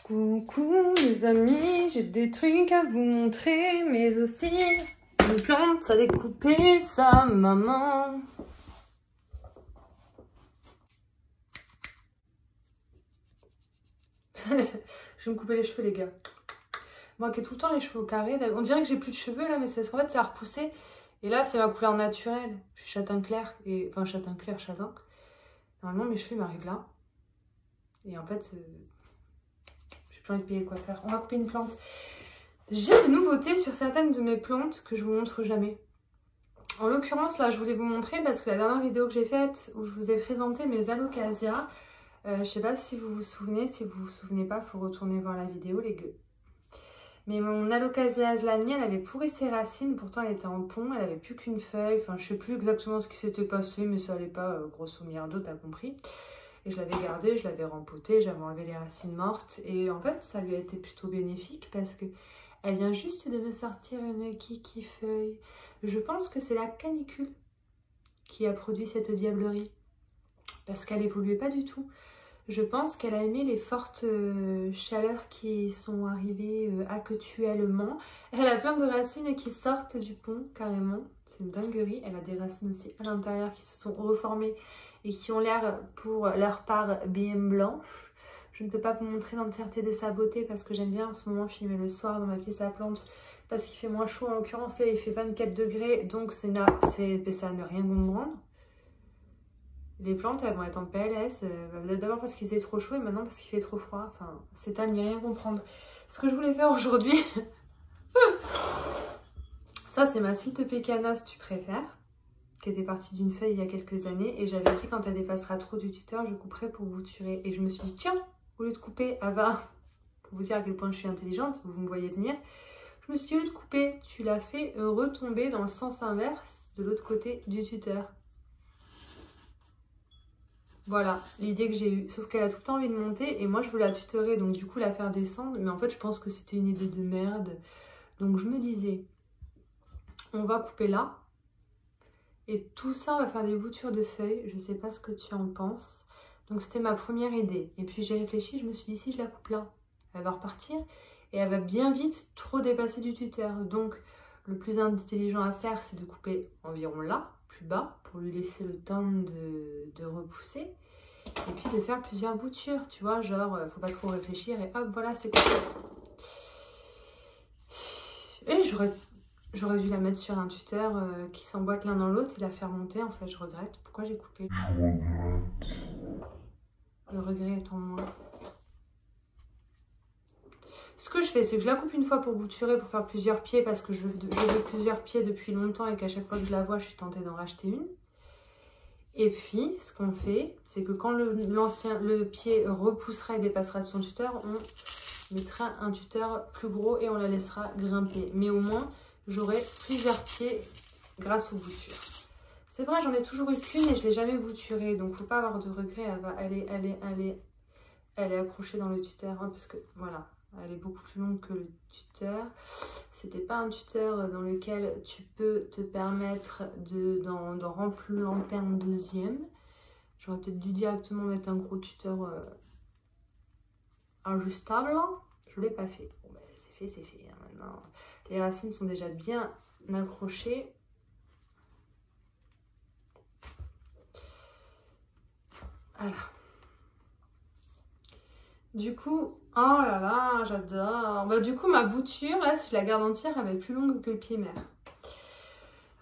Coucou les amis, j'ai des trucs à vous montrer, mais aussi une plante à découper sa maman. Je vais me couper les cheveux les gars. Moi qui ai tout le temps les cheveux au carré, on dirait que j'ai plus de cheveux là, mais c'est parce qu'en fait ça a repoussé. Et là c'est ma couleur naturelle, je suis châtain clair, enfin châtain clair, châtain. Normalement mes cheveux m'arrivent là. Et en fait, j'ai plus envie de payer le coiffeur. On va couper une plante. J'ai des nouveautés sur certaines de mes plantes que je vous montre jamais. En l'occurrence là je voulais vous montrer parce que la dernière vidéo que j'ai faite où je vous ai présenté mes alocasias, je sais pas si vous vous souvenez, si vous vous souvenez pas, il faut retourner voir la vidéo les gueux. Mais mon alocasia azlani, elle avait pourri ses racines, pourtant elle était en pont, elle avait plus qu'une feuille, enfin je sais plus exactement ce qui s'était passé, mais ça allait pas grosso merdo, t'as compris. Et je l'avais gardée, je l'avais rempotée, j'avais enlevé les racines mortes, et en fait ça lui a été plutôt bénéfique parce que elle vient juste de me sortir une kiki feuille. Je pense que c'est la canicule qui a produit cette diablerie, parce qu'elle évoluait pas du tout. Je pense qu'elle a aimé les fortes chaleurs qui sont arrivées actuellement. Elle a plein de racines qui sortent du pont, carrément. C'est une dinguerie. Elle a des racines aussi à l'intérieur qui se sont reformées et qui ont l'air, pour leur part, bien blanches. Je ne peux pas vous montrer l'entièreté de sa beauté parce que j'aime bien en ce moment filmer le soir dans ma pièce à plantes parce qu'il fait moins chaud. En l'occurrence, là, il fait 24 degrés, donc ça ne rien comprendre. Les plantes, elles vont être en PLS, d'abord parce qu'il faisait trop chaud et maintenant parce qu'il fait trop froid. Enfin, c'est à n'y rien comprendre. Ce que je voulais faire aujourd'hui, ça c'est ma Site Pécana si tu préfères, qui était partie d'une feuille il y a quelques années. Et j'avais dit quand elle dépassera trop du tuteur, je couperai pour bouturer. Et je me suis dit, tiens, au lieu de couper, pour vous dire à quel point je suis intelligente, vous me voyez venir, je me suis dit, au lieu de couper, tu l'as fait retomber dans le sens inverse de l'autre côté du tuteur. Voilà l'idée que j'ai eue, sauf qu'elle a tout le temps envie de monter et moi je veux la tutorer, donc du coup la faire descendre, mais en fait je pense que c'était une idée de merde. Donc je me disais, on va couper là et tout ça on va faire des boutures de feuilles, je sais pas ce que tu en penses. Donc c'était ma première idée et puis j'ai réfléchi, je me suis dit si je la coupe là, elle va repartir et elle va bien vite trop dépasser du tuteur. Donc le plus intelligent à faire c'est de couper environ là, plus bas, pour lui laisser le temps de repousser. Et puis de faire plusieurs boutures, tu vois, genre, faut pas trop réfléchir et hop, voilà, c'est coupé. Et j'aurais dû la mettre sur un tuteur qui s'emboîte l'un dans l'autre et la faire monter, en fait, je regrette. Pourquoi j'ai coupé? Le regret est en moi. Ce que je fais, c'est que je la coupe une fois pour bouturer, pour faire plusieurs pieds, parce que je veux plusieurs pieds depuis longtemps et qu'à chaque fois que je la vois, je suis tentée d'en racheter une. Et puis, ce qu'on fait, c'est que quand le pied repoussera et dépassera de son tuteur, on mettra un tuteur plus gros et on la laissera grimper. Mais au moins, j'aurai plusieurs pieds grâce aux boutures. C'est vrai, j'en ai toujours eu qu'une et je ne l'ai jamais bouturée. Donc, il ne faut pas avoir de regret. Elle est accrochée dans le tuteur. Hein, parce que, voilà, elle est beaucoup plus longue que le tuteur. C'était pas un tuteur dans lequel tu peux te permettre d'en remplanter un deuxième. J'aurais peut-être dû directement mettre un gros tuteur ajustable. Je l'ai pas fait. Bon, ben, c'est fait. Hein, maintenant, les racines sont déjà bien accrochées. Voilà. Du coup, oh là là, j'adore. Bah, du coup, ma bouture, là, si je la garde entière, elle va être plus longue que le pied mère.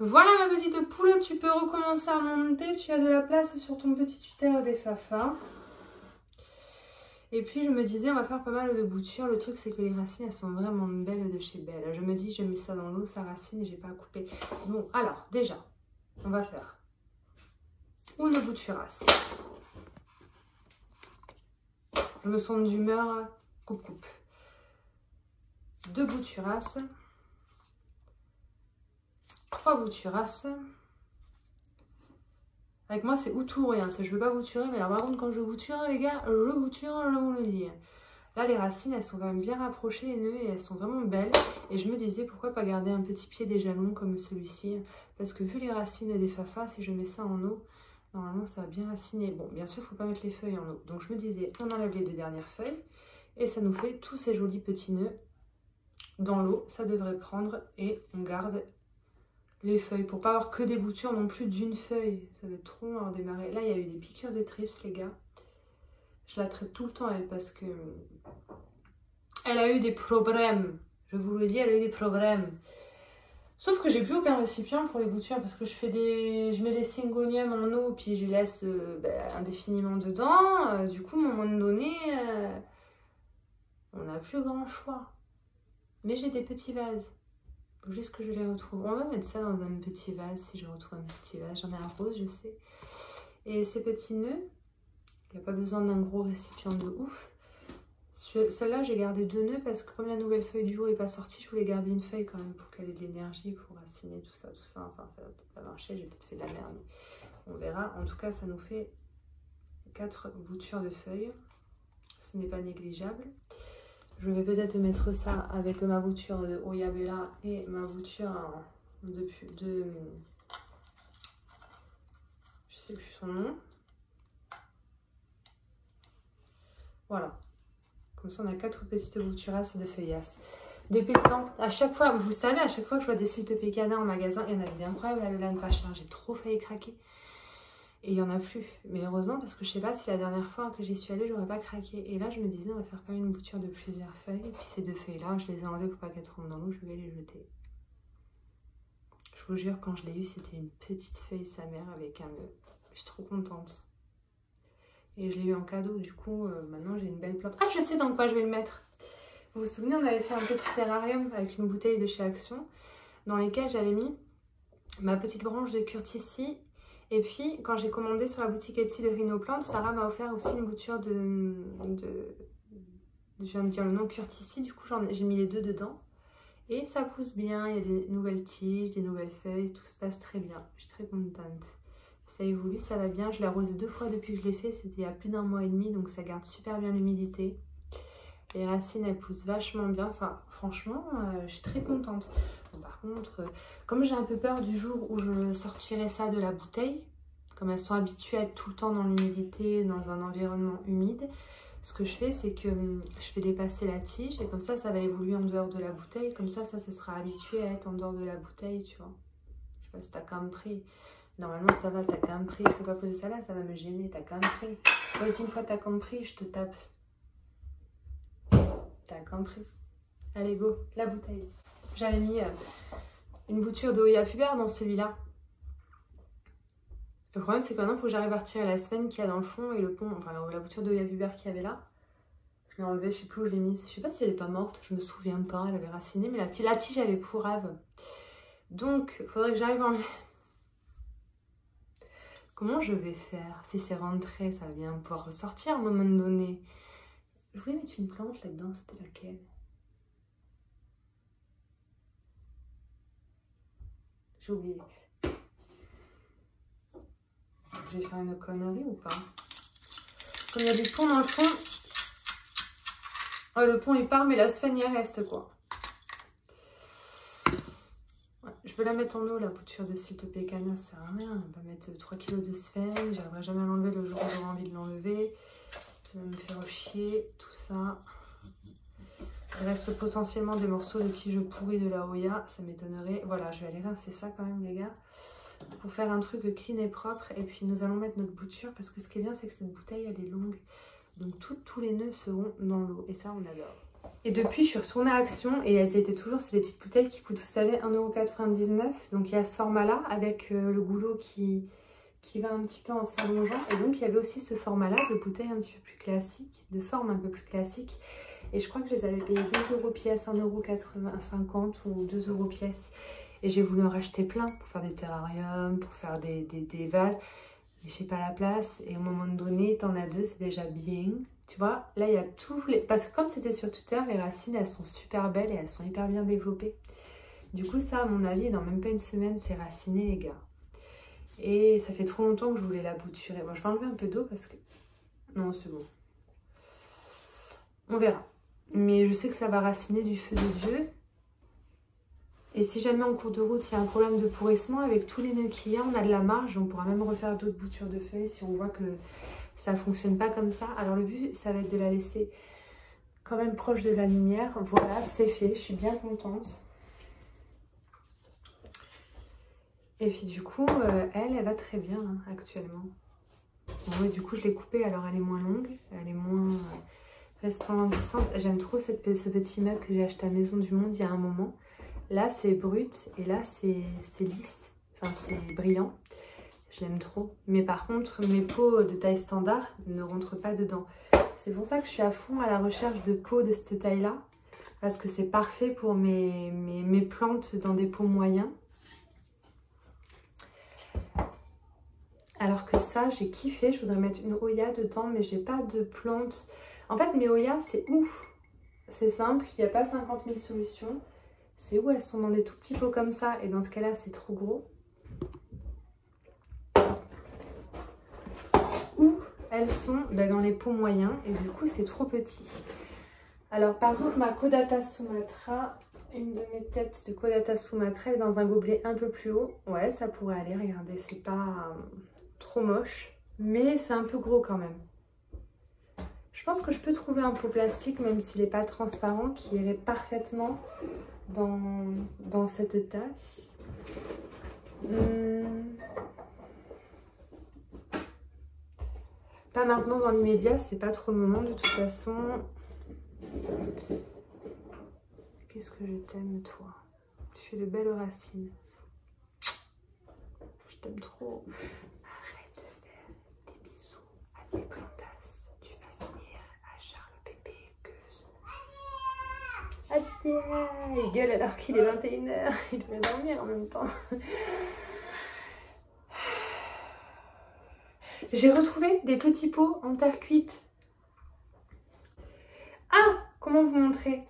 Voilà ma petite poule, tu peux recommencer à monter. Tu as de la place sur ton petit tuteur des Fafa. Et puis, je me disais, on va faire pas mal de boutures. Le truc, c'est que les racines, elles sont vraiment belles de chez Belle. Je me dis, je mets ça dans l'eau, sa racine, et j'ai pas à couper. Bon, alors, déjà, on va faire une bouturasse. Je me sens d'humeur coupe-coupe. 2 bouturasses. 3 bouturasses. Avec moi, c'est ou tout ou rien. Je ne veux pas bouturer, mais alors par contre, quand je bouture, les gars, je bouture, je vous le dis. Là, les racines, elles sont quand même bien rapprochées, les nœuds, et elles sont vraiment belles. Et je me disais, pourquoi pas garder un petit pied déjà long comme celui-ci? Parce que vu les racines des Fafa, si je mets ça en eau, normalement, ça va bien raciner. Bon, bien sûr, il ne faut pas mettre les feuilles en eau. Donc, je me disais, on enlève les 2 dernières feuilles. Et ça nous fait tous ces jolis petits nœuds dans l'eau. Ça devrait prendre et on garde les feuilles pour pas avoir que des boutures non plus d'une feuille. Ça va être trop long à redémarrer. Là, il y a eu des piqûres de trips, les gars. Je la traite tout le temps, elle, parce que elle a eu des problèmes. Je vous le dis, elle a eu des problèmes. Sauf que j'ai plus aucun récipient pour les boutures parce que je mets des syngoniums en eau puis je les laisse indéfiniment dedans. Du coup, à un moment donné, on n'a plus grand choix. Mais j'ai des petits vases. Faut juste que je les retrouve. On va mettre ça dans un petit vase si je retrouve un petit vase. J'en ai un rose, je sais. Et ces petits nœuds, il n'y a pas besoin d'un gros récipient de ouf. Celle-là, j'ai gardé 2 nœuds parce que comme la nouvelle feuille du haut n'est pas sortie, je voulais garder une feuille quand même pour qu'elle ait de l'énergie, pour raciner tout ça. Enfin, ça va peut-être pas marcher, j'ai peut-être fait de la merde, mais on verra. En tout cas, ça nous fait 4 boutures de feuilles. Ce n'est pas négligeable. Je vais peut-être mettre ça avec ma bouture de Oyabella et ma bouture de je sais plus son nom. Voilà. Comme ça, on a 4 petites bouturasses de feuillasses. Depuis le temps, à chaque fois, vous le savez, à chaque fois que je vois des cils de pécana en magasin, il y en avait des incroyables à Lolan pas cher. J'ai trop failli craquer. Et il n'y en a plus. Mais heureusement, parce que je sais pas si la dernière fois que j'y suis allée, j'aurais pas craqué. Et là, je me disais, on va faire quand même une bouture de plusieurs feuilles. Et puis ces 2 feuilles-là, je les ai enlevées pour pas qu'elles tombent dans l'eau. Je vais les jeter. Je vous jure, quand je l'ai eu, c'était une petite feuille sa mère avec un nœud. Je suis trop contente. Et je l'ai eu en cadeau, du coup, maintenant j'ai une belle plante. Ah, je sais dans quoi je vais le mettre. Vous vous souvenez, on avait fait un petit terrarium avec une bouteille de chez Action, dans lesquelles j'avais mis ma petite branche de curticie. Et puis, quand j'ai commandé sur la boutique Etsy de Rhinoplante, Sarah m'a offert aussi une bouture de je viens de dire le nom, curticie. Du coup, j'ai mis les 2 dedans. Et ça pousse bien, il y a des nouvelles tiges, des nouvelles feuilles, tout se passe très bien. Je suis très contente. Ça évolue, ça va bien. Je l'ai arrosé 2 fois depuis que je l'ai fait. C'était il y a plus d'1 mois et demi. Donc ça garde super bien l'humidité. Les racines, elles poussent vachement bien. Enfin, franchement, je suis très contente. Bon, par contre, comme j'ai un peu peur du jour où je sortirai ça de la bouteille, comme elles sont habituées à être tout le temps dans l'humidité, dans un environnement humide, ce que je fais, c'est que je fais dépasser la tige. Et comme ça va évoluer en dehors de la bouteille. Comme ça se sera habitué à être en dehors de la bouteille, tu vois. Je sais pas si t'as quand même pris. Normalement, ça va, t'as quand même pris. Je peux pas poser ça là, ça va me gêner. T'as quand même pris. Ouais, une fois t'as compris, je te tape. T'as compris. Allez, go, la bouteille. J'avais mis une bouture d'Oya Pubère dans celui-là. Le problème, c'est que maintenant, il faut que j'arrive à retirer la sphène qu'il y a dans le fond et le pont. Enfin, la bouture d'Oya Pubère qu'il y avait là. Je l'ai enlevée, je sais plus où je l'ai mise. Je sais pas si elle est pas morte, je me souviens pas. Elle avait raciné, mais la tige avait pourrave. Donc, il faudrait que j'arrive à enlever. Comment je vais faire? Si c'est rentré, ça va bien pouvoir ressortir à un moment donné. Je voulais mettre une plante là-dedans, c'était laquelle? J'ai oublié. Je vais faire une connerie ou pas? Comme il y a du pont dans le fond. Oh, le pont il part, mais la sphène y reste quoi. Ouais, je vais la mettre en eau, la bouture de Silto Pécana, ça sert à rien. On va mettre 3 kg de sphène. J'arriverai jamais à l'enlever le jour où j'aurai envie de l'enlever. Ça va me faire chier, tout ça. Il reste potentiellement des morceaux de tiges pourries de la Oya, ça m'étonnerait. Voilà, je vais aller rincer ça quand même les gars, pour faire un truc clean et propre. Et puis nous allons mettre notre bouture, parce que ce qui est bien c'est que cette bouteille elle est longue. Donc tous les nœuds seront dans l'eau, et ça on adore. Et depuis je suis retournée à Action, et elles étaient toujours, c'est des petites bouteilles qui coûtent, vous savez, 1,99 €. Donc il y a ce format là, avec le goulot qui va un petit peu en s'allongeant. Et donc il y avait aussi ce format là, de bouteilles un petit peu plus classique, de forme un peu plus classique. Et je crois que je les avais payés 2 € pièce, 1,50 € ou 2 € pièce. Et j'ai voulu en racheter plein pour faire des terrariums, pour faire des vases. Mais j'ai pas la place. Et au moment donné, t'en as 2, c'est déjà bien. Tu vois, là il y a tous les... Parce que comme c'était sur Twitter, les racines elles sont super belles et elles sont hyper bien développées. Du coup ça, à mon avis, dans même pas une semaine, c'est raciné les gars. Et ça fait trop longtemps que je voulais la bouturer. Bon, je vais enlever un peu d'eau parce que... Non, c'est bon. On verra. Mais je sais que ça va raciner du feu de Dieu. Et si jamais en cours de route, il y a un problème de pourrissement, avec tous les nœuds qu'il y a, on a de la marge. On pourra même refaire d'autres boutures de feuilles si on voit que ça ne fonctionne pas comme ça. Alors le but, ça va être de la laisser quand même proche de la lumière. Voilà, c'est fait, je suis bien contente. Et puis du coup, elle va très bien hein, actuellement. Bon, et du coup, je l'ai coupée, alors elle est moins longue, elle est moins resplendissante. J'aime trop ce petit mug que j'ai acheté à Maison du Monde il y a un moment. Là, c'est brut et là, c'est lisse, enfin c'est brillant. Je l'aime trop. Mais par contre, mes peaux de taille standard ne rentrent pas dedans. C'est pour ça que je suis à fond à la recherche de peaux de cette taille-là. Parce que c'est parfait pour mes plantes dans des pots moyens. Alors que ça, j'ai kiffé. Je voudrais mettre une Hoya dedans, mais j'ai pas de plantes. En fait, mes Hoya, c'est ouf. C'est simple, il n'y a pas 50 000 solutions. C'est où elles sont dans des tout petits pots comme ça. Et dans ce cas-là, c'est trop gros. Ou elles sont dans les pots moyens. Et du coup, c'est trop petit. Alors, par exemple, ma Caudata Sumatra, une de mes têtes de Caudata Sumatra, elle est dans un gobelet un peu plus haut. Ouais, ça pourrait aller, regardez, c'est pas trop moche. Mais c'est un peu gros quand même. Je pense que je peux trouver un pot plastique, même s'il n'est pas transparent, qui irait parfaitement dans cette tasse. Pas maintenant dans l'immédiat, c'est pas trop le moment de toute façon. Qu'est-ce que je t'aime toi? Tu fais de belles racines. Je t'aime trop. Arrête de faire des bisous à tes plantasses. Tu vas venir à Charles Pépé Gueuse. Il gueule alors qu'il est 21 h. Il devrait dormir en même temps. J'ai retrouvé des petits pots en terre cuite. Ah, comment vous montrer?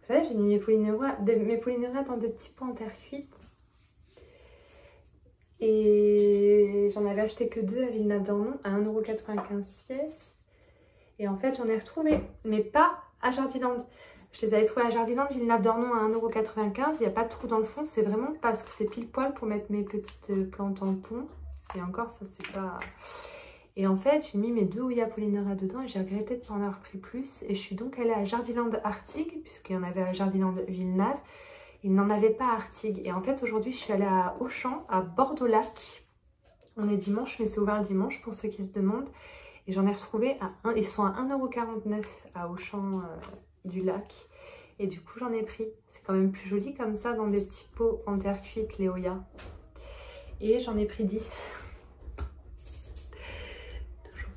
Vous savez, j'ai mis mes Polyneura dans des petits pots en terre cuite. Et j'en avais acheté que 2 à Villeneuve-d'Ornon à 1,95 € pièce. Et en fait, j'en ai retrouvé, mais pas à Jardiland. Je les avais trouvés à Jardiland, Villeneuve-d'Ornon à 1,95 €. Il n'y a pas de trou dans le fond, c'est vraiment parce que c'est pile poil pour mettre mes petites plantes en pont. Et encore, ça c'est pas... Et en fait, j'ai mis mes 2 Hoya Polyneura dedans et j'ai regretté de ne pas en avoir pris plus. Et je suis donc allée à Jardiland Artigues, puisqu'il y en avait à Jardiland Villeneuve. Il n'en avait pas à Artigues. Et en fait, aujourd'hui, je suis allée à Auchan, à Bordeaux-Lac. On est dimanche, mais c'est ouvert le dimanche pour ceux qui se demandent. Et j'en ai retrouvé à ils sont à 1,49 € à Auchan du Lac. Et du coup, j'en ai pris. C'est quand même plus joli comme ça dans des petits pots en terre cuite, les Hoya. Et j'en ai pris 10.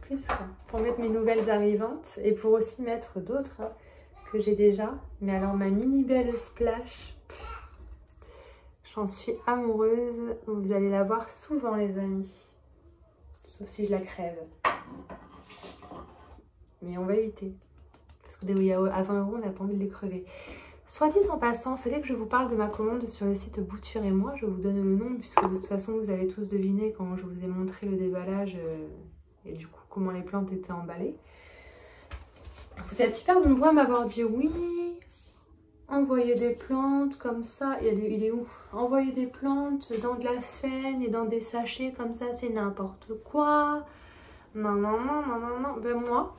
Plus, quoi, pour mettre mes nouvelles arrivantes et pour aussi mettre d'autres hein, que j'ai déjà. Mais alors ma mini belle splash, j'en suis amoureuse. Vous allez la voir souvent les amis. Sauf si je la crève. Mais on va éviter. Parce que des Hoya à 20 €, on n'a pas envie de les crever. Soit dit en passant, il fallait que je vous parle de ma commande sur le site Bouture et moi. Je vous donne le nom puisque de toute façon vous avez tous deviné quand je vous ai montré le déballage et du coup comment les plantes étaient emballées. Vous êtes hyper nombreux à m'avoir dit oui, envoyer des plantes comme ça. Il est où? Envoyer des plantes dans de la sphène et dans des sachets comme ça, c'est n'importe quoi. Non, non, non, non, non, non. Ben moi,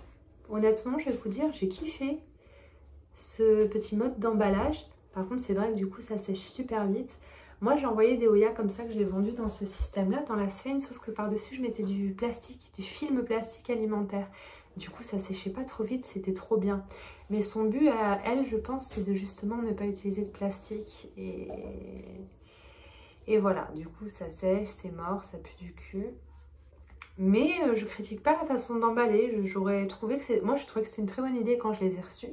honnêtement, je vais vous dire, j'ai kiffé ce petit mode d'emballage. Par contre, c'est vrai que du coup, ça sèche super vite. Moi, j'ai envoyé des Hoya comme ça que j'ai vendu dans ce système-là, dans la sphène, sauf que par-dessus, je mettais du plastique, du film plastique alimentaire. Du coup, ça séchait pas trop vite, c'était trop bien. Mais son but à elle, je pense, c'est de justement ne pas utiliser de plastique. Et voilà, du coup, ça sèche, c'est mort, ça pue du cul. Mais je critique pas la façon d'emballer. J'aurais trouvé que c'est... Moi, je trouvais que c'est une très bonne idée quand je les ai reçus.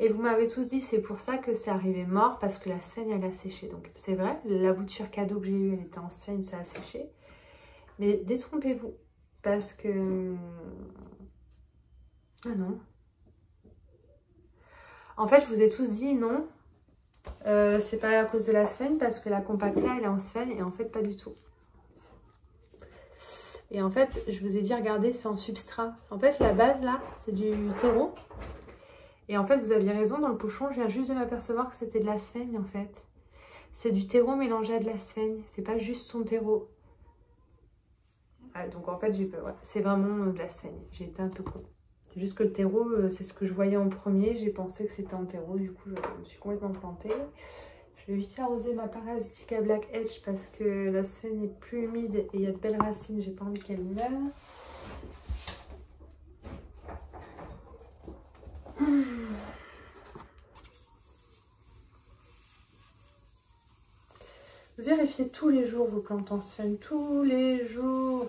Et vous m'avez tous dit c'est pour ça que c'est arrivé mort, parce que la sphène elle a séché. Donc c'est vrai, la bouture cadeau que j'ai eue elle était en sphène, ça a séché. Mais détrompez-vous, parce que... Ah non. En fait je vous ai tous dit non, c'est pas à cause de la sphène, parce que la compacta elle est en sphène, et en fait pas du tout. Et en fait je vous ai dit regardez c'est en substrat. En fait la base là c'est du terreau. Et en fait, vous aviez raison, dans le pochon, je viens juste de m'apercevoir que c'était de la sphène, en fait. C'est du terreau mélangé à de la sphène. C'est pas juste son terreau. Ouais, donc en fait, j'ai peur. Ouais, c'est vraiment de la sphène. J'ai été un peu con. C'est juste que le terreau, c'est ce que je voyais en premier. J'ai pensé que c'était en terreau, du coup, je me suis complètement plantée. Je vais vite arroser ma Parasitica Black Edge parce que la sphène est plus humide et il y a de belles racines. J'ai pas envie qu'elle meure. Vérifiez tous les jours vos plantes en sphène, tous les jours.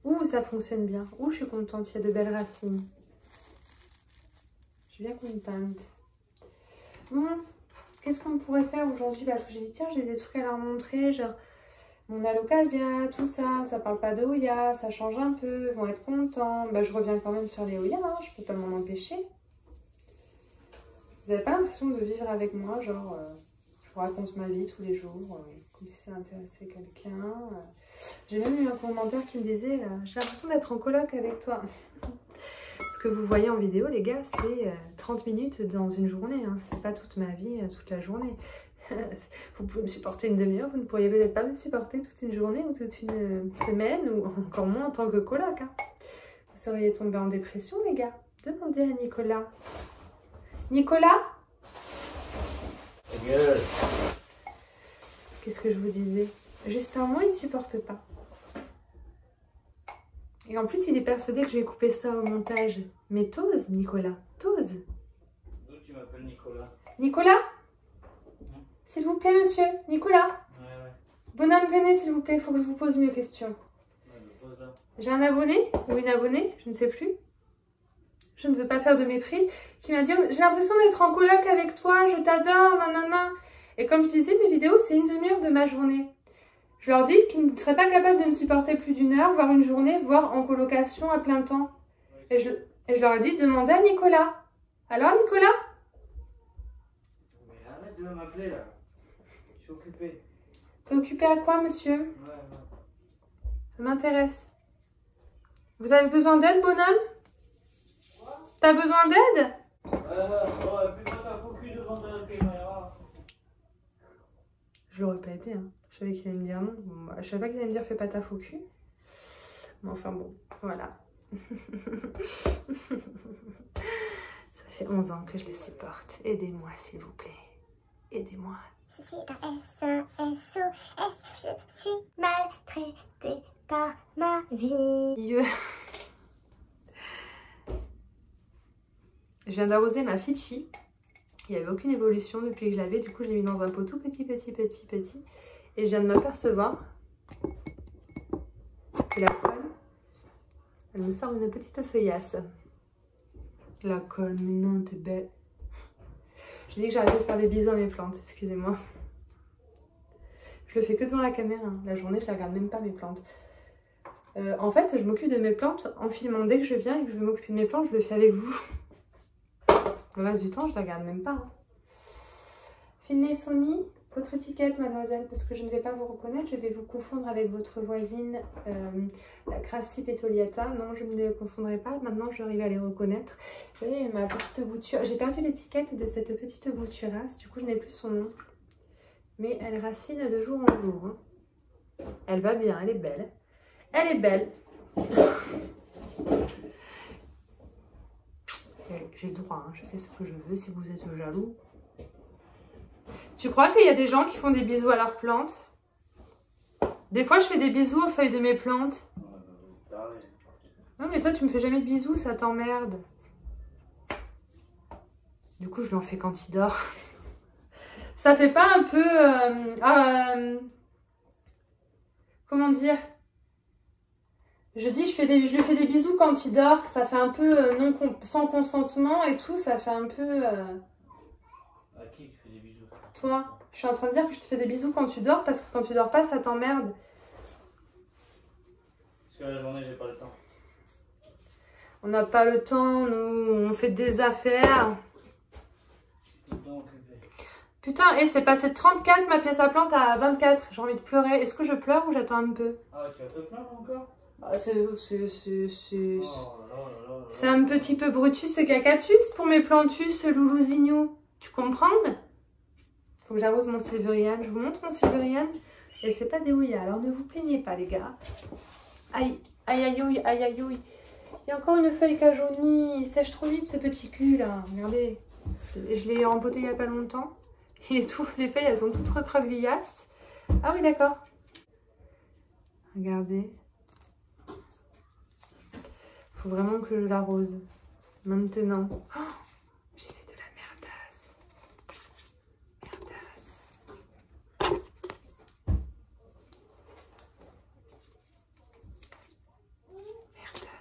Ouh, ça fonctionne bien. Ouh, je suis contente, il y a de belles racines. Je suis bien contente. Bon, qu'est-ce qu'on pourrait faire aujourd'hui? Parce que j'ai dit, tiens, j'ai des trucs à leur montrer, genre mon alocasia, tout ça, ça parle pas de Hoya, ça change un peu, ils vont être contents. Bah, je reviens quand même sur les Hoya, hein, je peux pas m'en empêcher. Vous avez pas l'impression de vivre avec moi, genre, je vous raconte ma vie tous les jours, comme si ça intéressait quelqu'un. J'ai même eu un commentaire qui me disait, j'ai l'impression d'être en coloc avec toi. Ce que vous voyez en vidéo, les gars, c'est 30 minutes dans une journée, hein. C'est pas toute ma vie, toute la journée. Vous pouvez me supporter une demi-heure, vous ne pourriez peut-être pas me supporter toute une journée ou toute une semaine, ou encore moins en tant que coloc, hein. Vous seriez tombé en dépression, les gars. Demandez à Nicolas. Nicolas? Qu'est-ce que je vous disais? Justin, moi, il ne supporte pas. Et en plus, il est persuadé que je vais couper ça au montage. Mais t'oses, Nicolas, t'oses. D'où tu m'appelles Nicolas? Nicolas? S'il vous plaît, monsieur. Nicolas? Ouais. Bonhomme, venez, s'il vous plaît. Il faut que je vous pose une question. J'ai un abonné ou une abonnée, je ne sais plus. Je ne veux pas faire de méprise. Qui m'a dit, j'ai l'impression d'être en coloc avec toi, je t'adore, nanana. Et comme je disais, mes vidéos, c'est une demi-heure de ma journée. Je leur dis qu'ils ne seraient pas capables de me supporter plus d'une heure, voire une journée, voire en colocation à plein temps. Et je leur ai dit, demandez à Nicolas. Alors, Nicolas? Mais arrête de m'appeler là. Je suis occupé. T'es occupé à quoi, monsieur? Ouais. Ça m'intéresse. Vous avez besoin d'aide, bonhomme? T'as besoin d'aide? Fais pas ta focus devant ta caméra. Je l'aurais pas été, hein. Je savais qu'il allait me dire non. Bon, bah, je savais pas qu'il allait me dire fais pas ta faux cul. Mais enfin bon, voilà. Ça fait 11 ans que je le supporte. Aidez-moi s'il vous plaît. Aidez-moi. Je suis un SOS, je suis maltraitée par ma vie. Je viens d'arroser ma Fichi. Il n'y avait aucune évolution depuis que je l'avais. Du coup, je l'ai mis dans un pot tout petit. Et je viens de m'apercevoir que la conne, elle me sort une petite feuillasse. La conne, mais non, t'es belle. J'ai dit que j'arrêtais de faire des bisous à mes plantes, excusez-moi. Je le fais que devant la caméra. Hein. La journée, je ne regarde même pas mes plantes. En fait, je m'occupe de mes plantes en filmant. Dès que je viens et que je veux m'occuper de mes plantes, je le fais avec vous. Le reste du temps, je ne la regarde même pas. Hein. Finlay Sony, votre étiquette, mademoiselle, parce que je ne vais pas vous reconnaître. Je vais vous confondre avec votre voisine, la Crassi Petoliata. Non, je ne les confondrai pas. Maintenant, j'arrive à les reconnaître. Vous voyez, ma petite bouture. J'ai perdu l'étiquette de cette petite bouturasse. Du coup, je n'ai plus son nom. Mais elle racine de jour en jour. Hein. Elle va bien, elle est belle. Elle est belle. J'ai le droit, hein. Je fais ce que je veux si vous êtes jaloux. Tu crois qu'il y a des gens qui font des bisous à leurs plantes? Des fois, je fais des bisous aux feuilles de mes plantes. Non, mais toi, tu me fais jamais de bisous, ça t'emmerde. Du coup, je lui en fais quand il dort. Ça fait pas un peu... comment dire? Je dis, je lui fais des bisous quand il dort. Ça fait un peu sans consentement et tout. Ça fait un peu... À qui tu fais des bisous? Toi, je suis en train de dire que je te fais des bisous quand tu dors parce que quand tu dors pas, ça t'emmerde. Parce que la journée, j'ai pas le temps. On n'a pas le temps, nous, on fait des affaires. Tout le temps occupé. Putain, et c'est passé de 34 ma pièce à plante à 24. J'ai envie de pleurer. Est-ce que je pleure ou j'attends un peu? Ah, tu vas te plaindre encore? Ah, c'est Oh là là. C'est un petit peu brutus ce cacatus pour mes plantus, loulousignou. Tu comprends? Faut que j'arrose mon Sévériane. Je vous montre mon Sévériane. Et c'est pas des houillas, alors ne vous plaignez pas les gars. Aïe, aïe, aïe, aïe, aïe, aïe, aïe. Il y a encore une feuille qui a jauni. Il sèche trop vite ce petit cul là. Regardez. Je l'ai rempoté il y a pas longtemps. Il est tout, les feuilles elles sont toutes recroquevillasses. Ah oui d'accord. Regardez. Faut vraiment que je l'arrose. Maintenant. Oh, j'ai fait de la merdasse. Merdasse. Merdasse.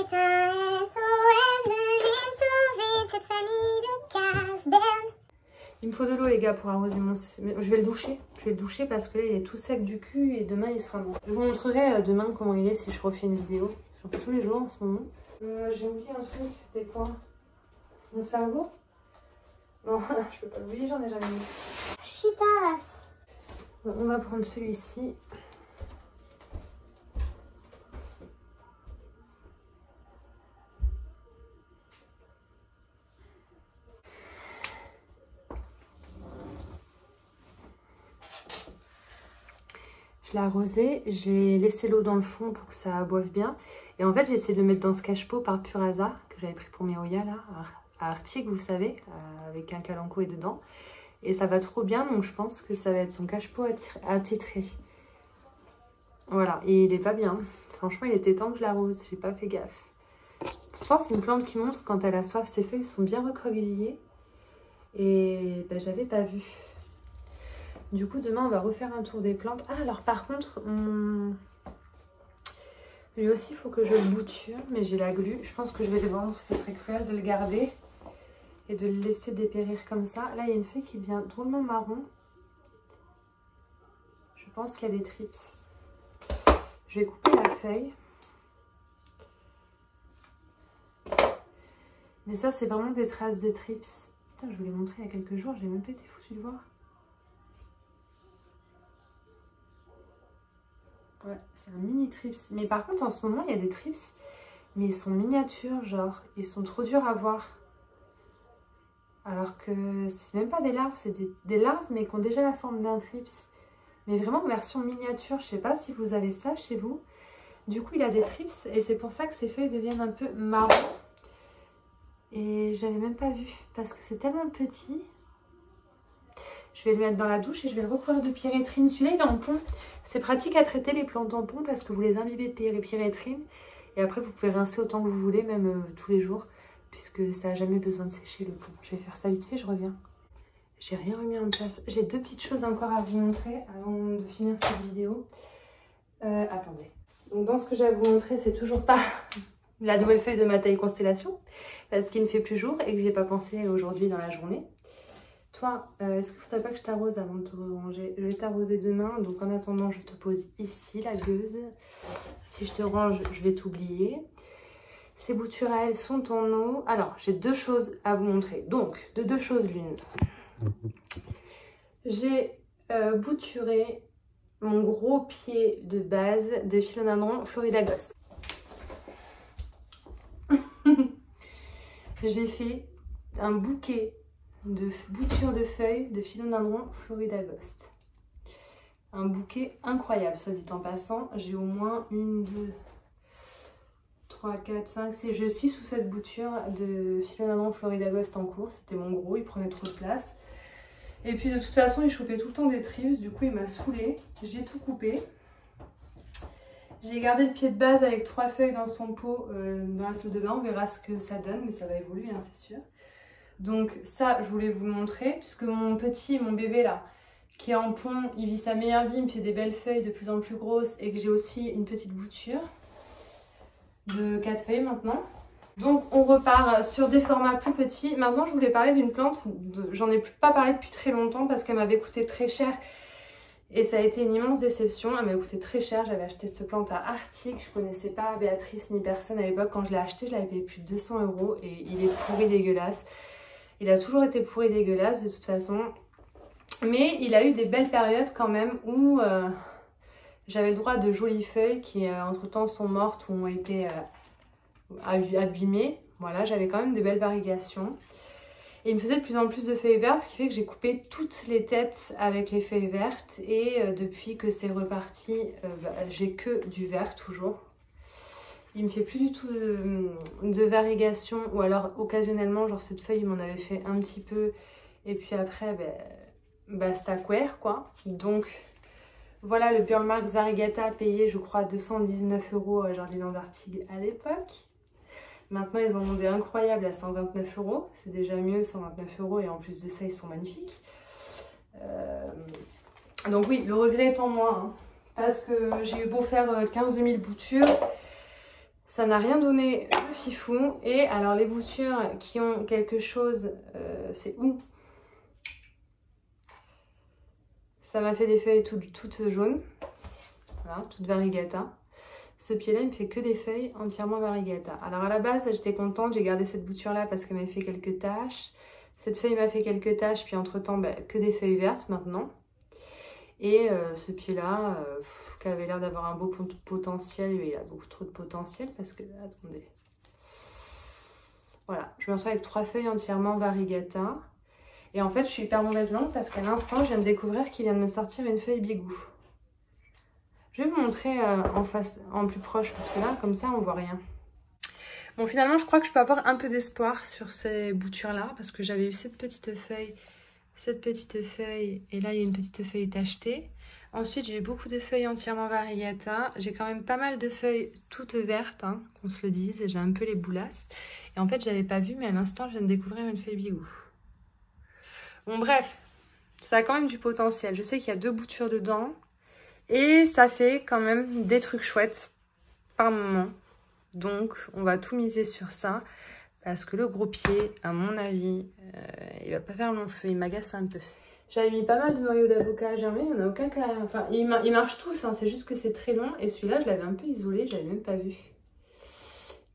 C'est un SOS, venez me sauver de cette famille de casse-berne. Il me faut de l'eau les gars pour arroser mon... Je vais le doucher. Je vais le doucher parce que là il est tout sec du cul et demain il sera bon. Je vous montrerai demain comment il est si je refais une vidéo. J'en fais tous les jours en ce moment. J'ai oublié un truc, c'était quoi? Mon cerveau? Non, je peux pas l'oublier, j'en ai jamais mis. Chitas. Bon, on va prendre celui-ci. Je l'ai arrosé, j'ai laissé l'eau dans le fond pour que ça boive bien. Et en fait, j'ai essayé de le mettre dans ce cache-pot par pur hasard, que j'avais pris pour mes Oya là, à Arctic, vous savez, avec un calanco et dedans. Et ça va trop bien, donc je pense que ça va être son cache-pot attitré. Voilà, et il est pas bien. Franchement, il était temps que je l'arrose, j'ai pas fait gaffe. Pourtant, c'est une plante qui montre quand elle a soif, ses feuilles sont bien recroquevillées. Et ben, j'avais pas vu. Du coup, demain, on va refaire un tour des plantes. Ah, alors par contre, lui aussi, il faut que je le bouture, mais j'ai la glu. Je pense que je vais le vendre, ce serait cruel de le garder et de le laisser dépérir comme ça. Là, il y a une feuille qui devient drôlement marron. Je pense qu'il y a des trips. Je vais couper la feuille. Mais ça, c'est vraiment des traces de trips. Putain, je vous l'ai montré il y a quelques jours, j'ai même pas été foutue de voir. Ouais, c'est un mini trips. Mais par contre, en ce moment, il y a des trips, mais ils sont miniatures, genre. Ils sont trop durs à voir. Alors que c'est même pas des larves, c'est des larves, mais qui ont déjà la forme d'un trips. Mais vraiment en version miniature. Je sais pas si vous avez ça chez vous. Du coup, il a des trips, et c'est pour ça que ces feuilles deviennent un peu marron. Et j'avais même pas vu, parce que c'est tellement petit. Je vais le mettre dans la douche et je vais le recouvrir de pyréthrine. Celui-là, il est en pont. C'est pratique à traiter les plantes en pont parce que vous les imbibez de pyréthrine. Et après, vous pouvez rincer autant que vous voulez, même tous les jours, puisque ça n'a jamais besoin de sécher le pont. Je vais faire ça vite fait, je reviens. J'ai rien remis en place. J'ai deux petites choses encore à vous montrer avant de finir cette vidéo. Attendez. Donc, dans ce que j'ai à vous montrer, c'est toujours pas la nouvelle feuille de ma taille constellation, parce qu'il ne fait plus jour et que j'ai pas pensé aujourd'hui dans la journée. Toi, est-ce qu'il ne faudrait pas que je t'arrose avant de te ranger? Je vais t'arroser demain, donc en attendant, je te pose ici la gueuse. Si je te range, je vais t'oublier. Ces boutures, elles sont en eau. Alors, j'ai deux choses à vous montrer. Donc, de deux choses l'une. J'ai bouturé mon gros pied de base de Philodendron Florida Ghost. J'ai fait un bouquet de boutures de feuilles de Philodendron Florida Ghost. Un bouquet incroyable, soit dit en passant. J'ai au moins 1, 2, 3, 4, 5, 6 ou 7 boutures de Philodendron Florida Ghost en cours. C'était mon gros, il prenait trop de place. Et puis de toute façon, il chopait tout le temps des trips. Du coup, il m'a saoulée. J'ai tout coupé. J'ai gardé le pied de base avec 3 feuilles dans son pot dans la salle de bain. On verra ce que ça donne, mais ça va évoluer, hein, c'est sûr. Donc ça, je voulais vous le montrer, puisque mon bébé là, qui est en pont, il vit sa meilleure vie, il me fait des belles feuilles de plus en plus grosses, et que j'ai aussi une petite bouture de 4 feuilles maintenant. Donc on repart sur des formats plus petits. Maintenant, je voulais parler d'une plante, j'en ai pas parlé depuis très longtemps, parce qu'elle m'avait coûté très cher, Et ça a été une immense déception. Elle m'a coûté très cher. J'avais acheté cette plante à Arctic. Je connaissais pas Béatrice ni personne à l'époque. Quand je l'ai acheté, je l'avais payé plus de 200 € et il est pourri dégueulasse. Il a toujours été pourri dégueulasse de toute façon. Mais il a eu des belles périodes quand même où j'avais le droit de jolies feuilles qui entre temps sont mortes ou ont été abîmées. Voilà, j'avais quand même des belles varigations. Et il me faisait de plus en plus de feuilles vertes, ce qui fait que j'ai coupé toutes les têtes avec les feuilles vertes. Et depuis que c'est reparti, j'ai que du vert toujours. Il me fait plus du tout de variegation, ou alors occasionnellement, genre cette feuille, il m'en avait fait un petit peu. Et puis après, basta queer quoi. Donc voilà le Burle Marx Variegata payé, je crois, 219 € à Jardiland d'Artigues à l'époque. Maintenant, ils en ont des incroyables à 129 €. C'est déjà mieux, 129 € et en plus de ça, ils sont magnifiques. Donc oui, le regret est en moi. Hein, parce que j'ai eu beau faire 15 000 boutures, ça n'a rien donné de fifou. Et alors, les boutures qui ont quelque chose, c'est où? Ça m'a fait des feuilles toutes jaunes. Voilà, toutes variegata. Ce pied-là, il me fait que des feuilles entièrement variegata. Alors à la base, j'étais contente, j'ai gardé cette bouture-là parce qu'elle m'a fait quelques taches. Cette feuille m'a fait quelques taches, puis entre-temps, que des feuilles vertes maintenant. Et ce pied-là, qui avait l'air d'avoir un beau potentiel, il a beaucoup trop de potentiel parce que, attendez. Voilà, je me retrouve avec 3 feuilles entièrement variegata. Et en fait, je suis hyper mauvaise langue parce qu'à l'instant, je viens de découvrir qu'il vient de me sortir une feuille bigou. Je vais vous montrer en face, en plus proche, parce que là, comme ça, on voit rien. Bon, finalement, je crois que je peux avoir un peu d'espoir sur ces boutures-là, parce que j'avais eu cette petite feuille, et là, il y a une petite feuille tachetée. Ensuite, j'ai eu beaucoup de feuilles entièrement variegata. J'ai quand même pas mal de feuilles toutes vertes, hein, qu'on se le dise, et j'ai un peu les boulasses. Et en fait, je l'avais pas vu, mais à l'instant, je viens de découvrir une feuille bigou. Bon, bref, ça a quand même du potentiel. Je sais qu'il y a 2 boutures dedans. Et ça fait quand même des trucs chouettes par moment. Donc, on va tout miser sur ça. Parce que le gros pied, à mon avis, il va pas faire long feu. Il m'agace un peu. J'avais mis pas mal de noyaux d'avocat à germer. Il n'y en a aucun cas... Enfin, ils marchent tous. Hein, c'est juste que c'est très long. Et celui-là, je l'avais un peu isolé. Je l'avais même pas vu.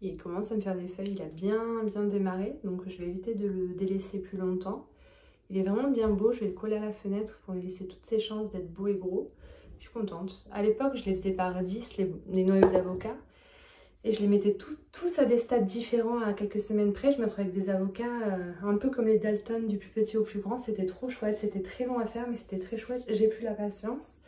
Il commence à me faire des feuilles. Il a bien démarré. Donc, je vais éviter de le délaisser plus longtemps. Il est vraiment bien beau. Je vais le coller à la fenêtre pour lui laisser toutes ses chances d'être beau et gros. Je suis contente. À l'époque, je les faisais par 10, les noyaux d'avocat. Et je les mettais tous à des stades différents à quelques semaines près. Je me retrouvais avec des avocats un peu comme les Dalton, du plus petit au plus grand. C'était trop chouette. C'était très long à faire, mais c'était très chouette. J'ai plus la patience.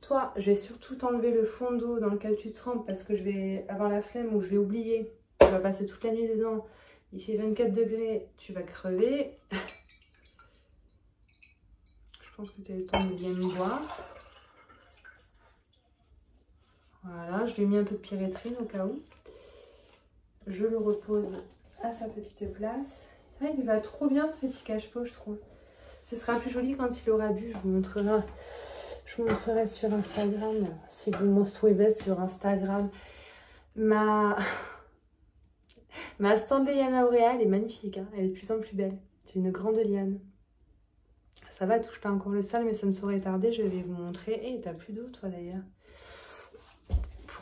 Toi, je vais surtout t'enlever le fond d'eau dans lequel tu trempes parce que je vais avoir la flemme ou je vais oublier. Tu vas passer toute la nuit dedans. Il fait 24 degrés. Tu vas crever. Je pense que tu as eu le temps de bien me voir. Voilà, je lui ai mis un peu de pyréthrine au cas où. Je le repose à sa petite place. Ah, il lui va trop bien ce petit cache-pot, je trouve. Ce sera plus joli quand il aura bu. Je vous montrerai sur Instagram, si vous me suivez sur Instagram. Ma Stanley Liana Auréa, elle est magnifique. Hein, elle est de plus en plus belle. C'est une grande liane. Ça va, touche pas encore le sol, mais ça ne saurait tarder. Je vais vous montrer. Et t'as plus d'eau, toi, d'ailleurs.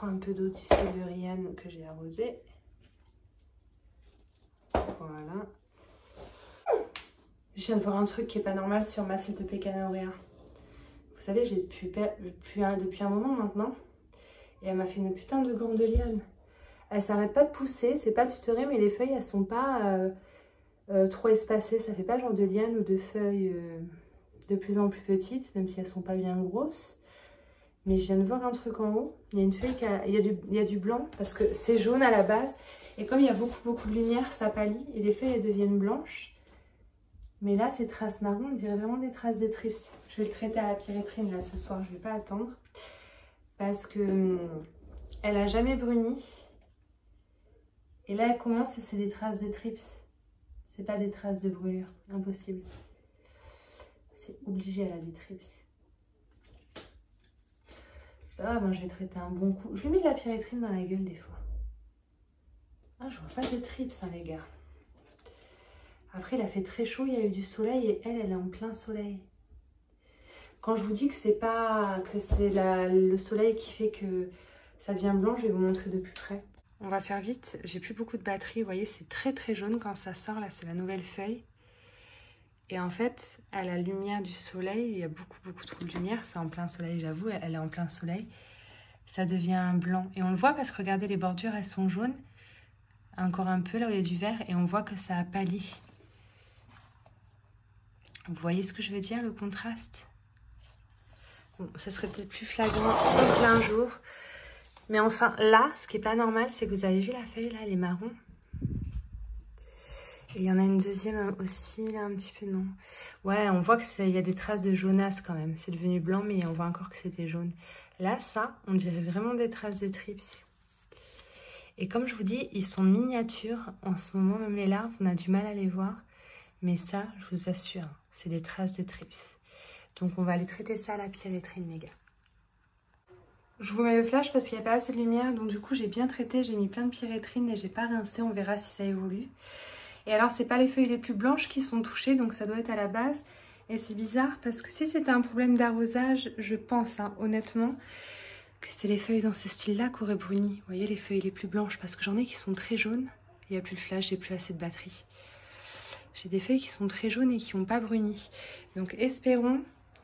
Un peu d'eau du Sévuriane que j'ai arrosé. Voilà. Je viens de voir un truc qui est pas normal sur ma cette Pécana Auréa. Vous savez, j'ai depuis un moment maintenant. Et elle m'a fait une putain de grande liane. Elle s'arrête pas de pousser, c'est pas tutoré, mais les feuilles elles sont pas trop espacées. Ça fait pas genre de liane ou de feuilles de plus en plus petites, même si elles sont pas bien grosses. Mais je viens de voir un truc en haut. Il y a une feuille il y a du blanc parce que c'est jaune à la base. Et comme il y a beaucoup de lumière, ça pâlit et les feuilles elles deviennent blanches. Mais là, ces traces marron, on dirait vraiment des traces de trips. Je vais le traiter à la pyréthrine là ce soir. Je vais pas attendre parce que elle a jamais bruni. Et là, elle commence et c'est des traces de trips. C'est pas des traces de brûlure. Impossible. C'est obligé, elle a des trips. Ah ben je vais traiter un bon coup. Je lui mets de la pyréthrine dans la gueule des fois. Ah, je vois pas de trips, hein, les gars. Après, il a fait très chaud, il y a eu du soleil et elle est en plein soleil. Quand je vous dis que c'est le soleil qui fait que ça devient blanc, je vais vous montrer de plus près. On va faire vite, j'ai plus beaucoup de batterie, vous voyez c'est très très jaune quand ça sort, là c'est la nouvelle feuille. Et en fait, à la lumière du soleil, il y a beaucoup trop de lumière, c'est en plein soleil j'avoue, elle est en plein soleil. Ça devient blanc et on le voit parce que regardez les bordures elles sont jaunes, encore un peu là où il y a du vert et on voit que ça a pâli. Vous voyez ce que je veux dire, le contraste? Bon, ça serait peut-être plus flagrant en plein jour. Mais enfin, là, ce qui n'est pas normal, c'est que vous avez vu la feuille, là, elle est marron. Et il y en a une deuxième aussi, là, un petit peu, non. Ouais, on voit qu'il y a des traces de jaunasse quand même. C'est devenu blanc, mais on voit encore que c'était jaune. Là, ça, on dirait vraiment des traces de trips. Et comme je vous dis, ils sont miniatures. En ce moment, même les larves, on a du mal à les voir. Mais ça, je vous assure, c'est des traces de trips. Donc, on va aller traiter ça à la pyrétrine, les gars. Je vous mets le flash parce qu'il n'y a pas assez de lumière. Donc, du coup, j'ai bien traité. J'ai mis plein de pyrétrine et j'ai pas rincé. On verra si ça évolue. Et alors, c'est pas les feuilles les plus blanches qui sont touchées. Donc, ça doit être à la base. Et c'est bizarre parce que si c'était un problème d'arrosage, je pense, hein, honnêtement, que c'est les feuilles dans ce style-là qui auraient bruni. Vous voyez, les feuilles les plus blanches. Parce que j'en ai qui sont très jaunes. Il n'y a plus le flash, j'ai plus assez de batterie. J'ai des feuilles qui sont très jaunes et qui n'ont pas bruni. Donc espérons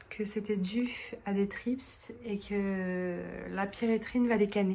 que c'était dû à des trips et que la pyrétrine va décanner.